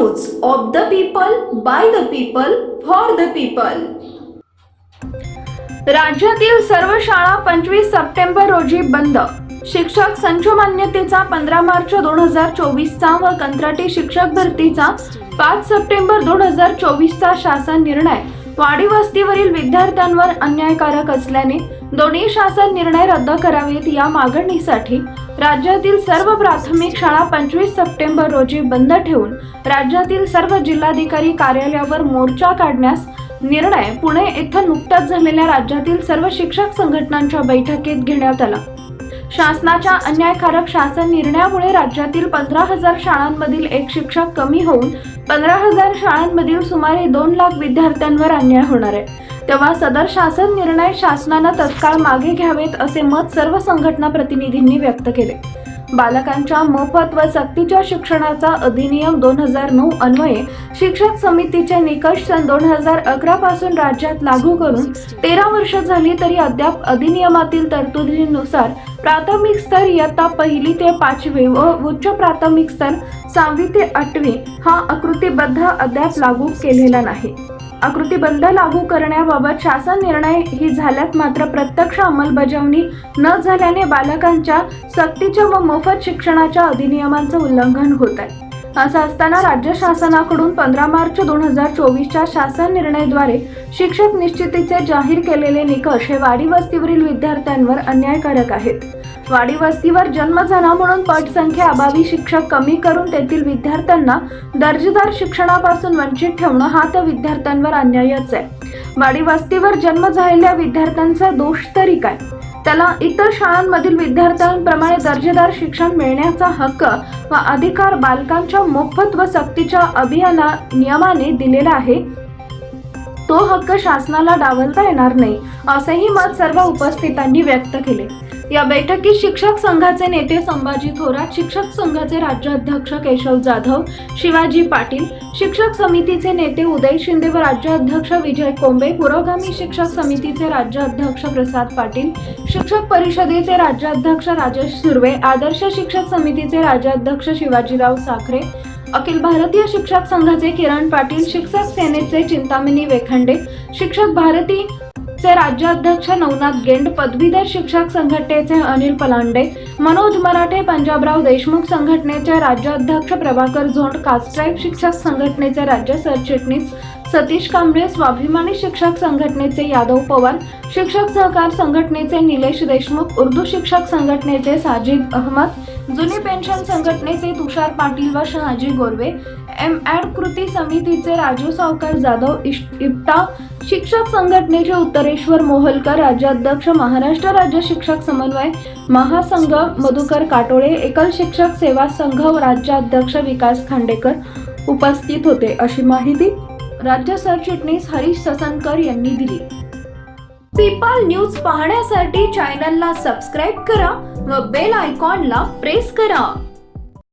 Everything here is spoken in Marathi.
News of the people, by the people, for the people. राज्यातील सर्व शाळा 25 सप्टेंबर रोजी बंद। शिक्षक संच मान्यतेचा 15 मार्च 2024 चा व कंत्राटी शिक्षक भरतीचा 5 सप्टेंबर 2024 चा शासन निर्णय वाडी वस्तीवरील विद्यार्थ्यांवर अन्यायकारक असल्याने दोन्ही शासन निर्णय रद्द करावेत या मागणीसाठी राज्यातील सर्व प्राथमिक शाळा 25 सप्टेंबर रोजी बंद ठेवून राज्यातील सर्व जिल्हाधिकारी कार्यालयावर मोर्चा काढण्यास निर्णय पुणे येथे नुकताच झालेल्या राज्यातील सर्व शिक्षक संघटनांच्या बैठकीत घेण्यात आला। शासनाच्या अन्यायकारक शासन निर्णयामुळे राज्यातील 15,000 शाळांमधील एक शिक्षक कमी होऊन 15,000 शाळांमधील सुमारे 2 लाख विद्यार्थ्यांवर अन्याय होणार आहे। तेव्हा सदर शासन निर्णय शासनाने तत्काळ मागे घ्यावेत असे मत सर्व संघटना प्रतिनिधींनी व्यक्त केले। बालकांच्या मोफत व सक्तीच्या शिक्षणाचा अधिनियम 2009 अन्वये शिक्षक समितीचे निकष सन 2011 पासून राज्यात लागू करून 13 वर्ष झाली तरी अद्याप अधिनियमातील तरतुदीनुसार प्राथमिक स्तर इयत्ता 1 ते 5वी व उच्च प्राथमिक स्तर 6वी ते 8वी हा आकृतीबद्ध अद्याप लागू केलेला नाही। आकृतीबंध लागू करण्याबाबत शासन निर्णय ही झाल्यात मात्र प्रत्यक्ष अंमलबजावणी न झाल्याने बालकांच्या सक्तीच्या व मोफत शिक्षणाच्या अधिनियमांचे उल्लंघन होत आहे। असं असताना राज्य शासनाकडून 15 मार्च 2024 च्या शासन निर्णयाद्वारे शिक्षक निश्चितीचे जाहीर केलेले निकष हे वाडी वस्तीवरील विद्यार्थ्यांवर अन्यायकारक आहेत। वाडी वस्तीवर जन्म झाला म्हणून पटसंख्या अभावी शिक्षक कमी करून तेथील विद्यार्थ्यांना दर्जेदार शिक्षणापासून वंचित ठेवणं हा त्या विद्यार्थ्यांवर अन्यायच आहे। वाडी वस्तीवर जन्म झालेल्या विद्यार्थ्यांचा दोष तरी काय? त्याला इतर शाळांमधील विद्यार्थ्यांप्रमाणे दर्जेदार शिक्षण मिळण्याचा हक्क व अधिकार बालकांच्या मोफत व सक्तीच्या नियमाने दिलेला आहे। तो हक्क शासनाला डावलता येणार नाही असेही मत सर्व उपस्थितांनी व्यक्त केले। या बैठकीत शिक्षक संघाचे नेते संभाजी थोरात, शिक्षक संघाचे राज्याध्यक्ष केशव जाधव, शिवाजी पाटील, शिक्षक समितीचे नेते उदय शिंदे व राज्याध्यक्ष विजय कोंबे, पुरोगामी शिक्षक समितीचे राज्याध्यक्ष प्रसाद पाटील, शिक्षक परिषदेचे राज्याध्यक्ष राजेश सुर्वे, आदर्श शिक्षक समितीचे राज्याध्यक्ष शिवाजीराव साखरे, अखिल भारतीय शिक्षक संघाचे किरण पाटील, शिक्षक सेनेचे चिंतामणी वेखंडे, शिक्षक भारती चे राज्याध्यक्ष नवनाथ गेंड, पदवीधर शिक्षक संघटनेचे अनिल पलांडे, मनोज मराठे, पंजाबराव देशमुख संघटनेचे राज्याध्यक्ष प्रभाकर झोंड, कास्ट्राईब शिक्षक संघटनेचे राज्य सरचिटणीस सतीश कांबळे, स्वाभिमानी शिक्षक संघटनेचे यादव पवार, शिक्षक सहकार संघटनेचे निलेश देशमुख, उर्दू शिक्षक संघटनेचे साजिद अहमद, जुनी पेन्शन संघटनेचे तुषार पाटील व शहाजी गोरवे, एड कृती समितीचे राजू सावकार जाधव, इप्टा शिक्षक संघटनेचे उत्तरेश्वर मोहलकर, राज्याध्यक्ष महाराष्ट्र राज्य शिक्षक समन्वय महासंघ मधुकर काटोळे, एकल शिक्षक सेवा संघ राज्याध्यक्ष विकास खांडेकर उपस्थित होते अशी माहिती राज्य सरचिटणीस हरीश ससनकर यांनी दिली। पीपल न्यूज पाहण्यासाठी चॅनलला सबस्क्राईब करा व बेल आयकॉनला प्रेस करा।